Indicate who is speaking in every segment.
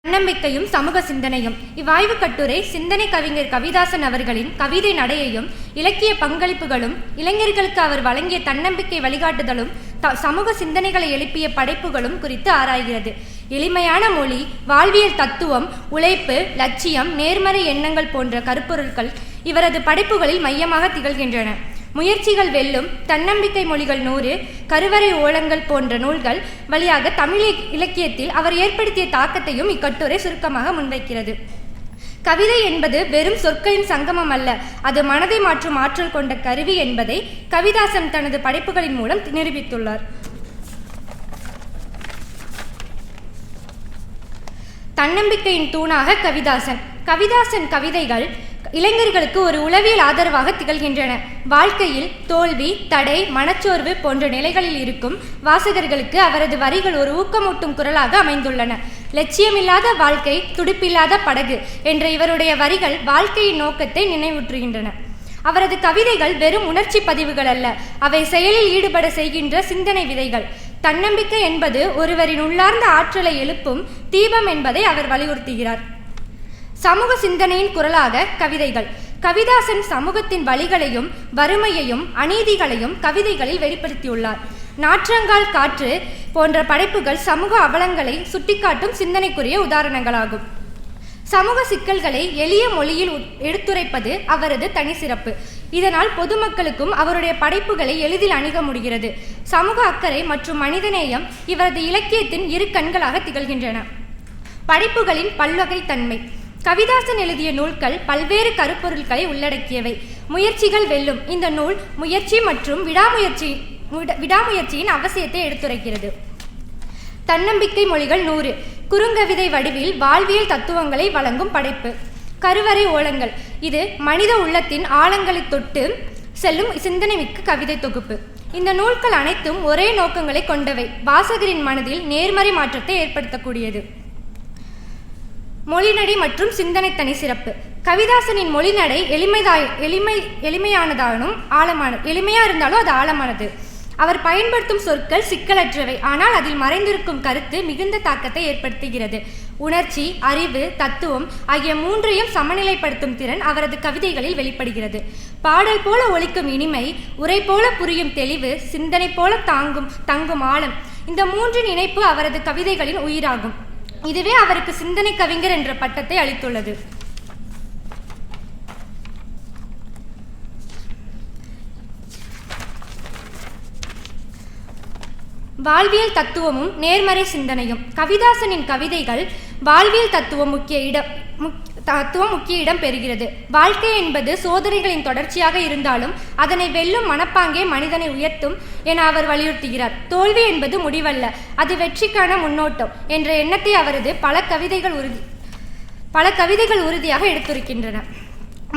Speaker 1: தன்னம்பிக்கையும் சமூக சிந்தனையும். இவ்வாய்வு கட்டுரை சிந்தனை கவிஞர் கவிதாசன் அவர்களின் கவிதை நடையையும் இலக்கிய பங்களிப்புகளும் இளைஞர்களுக்கு அவர் வழங்கிய தன்னம்பிக்கை வழிகாட்டுதலும் சமூக சிந்தனைகளை எழுப்பிய படைப்புகளும் குறித்து ஆராய்கிறது. எளிமையான மொழி, வாழ்வியல் தத்துவம், உழைப்பு, லட்சியம், நேர்மறை எண்ணங்கள் போன்ற கருப்பொருட்கள் இவரது படைப்புகளில் மையமாக திகழ்கின்றன. முயற்சிகள் வெல்லும், தன்னம்பிக்கை மொழிகள் 100, கருவறை ஓலங்கள் போன்ற நூல்கள் வழியாக தமிழ் இலக்கியத்தில் அவர் ஏற்படுத்திய தாக்கத்தையும் இக்கட்டுரை சுருக்கமாக முன்வைக்கிறது. கவிதை என்பது வெறும் சொற்களின் சங்கமம் அல்ல, அது மனதை மாற்றும் ஆற்றல் கொண்ட கருவி என்பதை கவிதாசன் தனது படைப்புகளின் மூலம் நிரூபித்துள்ளார். தன்னம்பிக்கையின் தூணாக கவிதாசன். கவிதாசன் கவிதைகள் இளைஞர்களுக்கு ஒரு உளவியல் ஆதரவாக திகழ்கின்றன. வாழ்க்கையில் தோல்வி, தடை, மனச்சோர்வு போன்ற நிலைகளில் இருக்கும் வாசகர்களுக்கு அவரது வரிகள் ஒரு ஊக்கமூட்டும் குரலாக அமைந்துள்ளன. லட்சியமில்லாத வாழ்க்கை, துடிப்பில்லாத படகு என்ற இவருடைய வரிகள் வாழ்க்கையின் நோக்கத்தை நினைவூற்றுகின்றன. அவரது கவிதைகள் வெறும் உணர்ச்சி பதிவுகள் அல்ல, அவை செயலில் ஈடுபட செய்கின்ற சிந்தனை விதைகள். தன்னம்பிக்கை என்பது ஒருவரின் உள்ளார்ந்த ஆற்றலை எழுப்பும் தீபம் என்பதை அவர் வலியுறுத்துகிறார். சமூக சிந்தனையின் குரலாக கவிதைகள். கவிதாசன் சமூகத்தின் வலிகளையும் வறுமையையும் அநீதிகளையும் கவிதைகளில் வெளிப்படுத்தியுள்ளார். நாற்றங்கால் காற்று போன்ற படைப்புகள் சமூக அவலங்களை சுட்டிக்காட்டும் சிந்தனைக்குரிய உதாரணங்களாகும். சமூக சிக்கல்களை எளிய மொழியில் எடுத்துரைப்பது அவரது தனி சிறப்பு. இதனால் பொதுமக்களுக்கும் அவருடைய படைப்புகளை எளிதில் அணுக முடிகிறது. சமூக அக்கறை மற்றும் மனிதநேயம் இவரது இலக்கியத்தின் இரு கண்களாக திகழ்கின்றன. படைப்புகளின் பல்வகை தன்மை. கவிதாசன் எழுதிய நூல்கள் பல்வேறு கருப்பொருட்களை உள்ளடக்கியவை. முயற்சிகள் வெல்லும் இந்த நூல் முயற்சி மற்றும் விடாமுயற்சியின் அவசியத்தை எடுத்துரைக்கிறது. தன்னம்பிக்கை மொழிகள் 100, குறுங்கவிதை வடிவில் வாழ்வியல் தத்துவங்களை வழங்கும் படைப்பு. கருவறை ஓலங்கள். இது மனித உள்ளத்தின் ஆழங்களை தொட்டு செல்லும் சிந்தனைமிக்க கவிதை தொகுப்பு. இந்த நூல்கள் அனைத்தும் ஒரே நோக்கங்களை கொண்டவை, வாசகரின் மனதில் நேர்மறை மாற்றத்தை ஏற்படுத்தக்கூடியது. மொழிநடை மற்றும் சிந்தனை தனி சிறப்பு. கவிதாசனின் மொழிநடை எளிமையானதாலும் எளிமையா இருந்தாலும் அது ஆழமானது. அவர் பயன்படுத்தும் சொற்கள் சிக்கலற்றவை, ஆனால் அதில் மறைந்திருக்கும் கருத்து மிகுந்த தாக்கத்தை ஏற்படுத்துகிறது. உணர்ச்சி, அறிவு, தத்துவம் ஆகிய மூன்றையும் சமநிலைப்படுத்தும் திறன் அவரது கவிதைகளில் வெளிப்படுகிறது. பாடல் போல ஒலிக்கும் இனிமை, உரை போல புரியும் தெளிவு, சிந்தனை போல தங்கும் ஆழம், இந்த மூன்றின் இணைப்பு அவரது கவிதைகளின் உயிராகும். இதுவே அவருக்கு சிந்தனை கவிஞர் என்ற பட்டத்தை அளித்துள்ளது. வாழ்வியல் தத்துவமும் நேர்மறை சிந்தனையும். கவிதாசனின் கவிதைகள் வாழ்வியல் தத்துவம் முக்கிய இடம் பெறுகிறது. வாழ்க்கை என்பது சோதனைகளின் தொடர்ச்சியாக இருந்தாலும் அதனை வெல்லும் மனப்பாங்கே மனிதனை உயர்த்தும் என அவர் வலியுறுத்துகிறார். தோல்வி என்பது முடிவல்ல, அது வெற்றிக்கான முன்னோட்டம் என்ற எண்ணத்தை அவரது பல கவிதைகள் உறுதியாக எடுத்துரைக்கின்றன.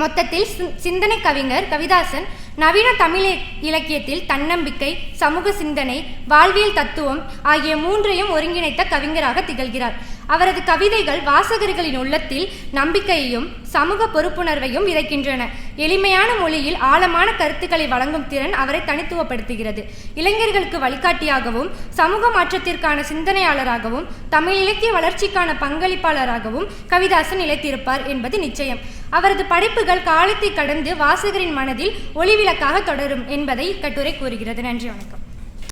Speaker 1: மொத்தத்தில் சிந்தனை கவிஞர் கவிதாசன் நவீன தமிழ் இலக்கியத்தில் தன்னம்பிக்கை, சமூக சிந்தனை, வாழ்வியல் தத்துவம் ஆகிய மூன்றையும் ஒருங்கிணைத்த கவிஞராக திகழ்கிறார். அவரது கவிதைகள் வாசகர்களின் உள்ளத்தில் நம்பிக்கையையும் சமூக பொறுப்புணர்வையும் விதைக்கின்றன. எளிமையான மொழியில் ஆழமான கருத்துக்களை வழங்கும் திறன் அவரை தனித்துவப்படுத்துகிறது. இளைஞர்களுக்கு வழிகாட்டியாகவும் சமூக மாற்றத்திற்கான சிந்தனையாளராகவும் தமிழ் இலக்கிய வளர்ச்சிக்கான பங்களிப்பாளராகவும் கவிதாசன் நிலைத்திருப்பார் என்பது நிச்சயம். அவரது படைப்புகள் காலத்தை கடந்து வாசகரின் மனதில் ஒளிவிளக்காக தொடரும் என்பதை இக்கட்டுரை கூறுகிறது. நன்றி, வணக்கம்.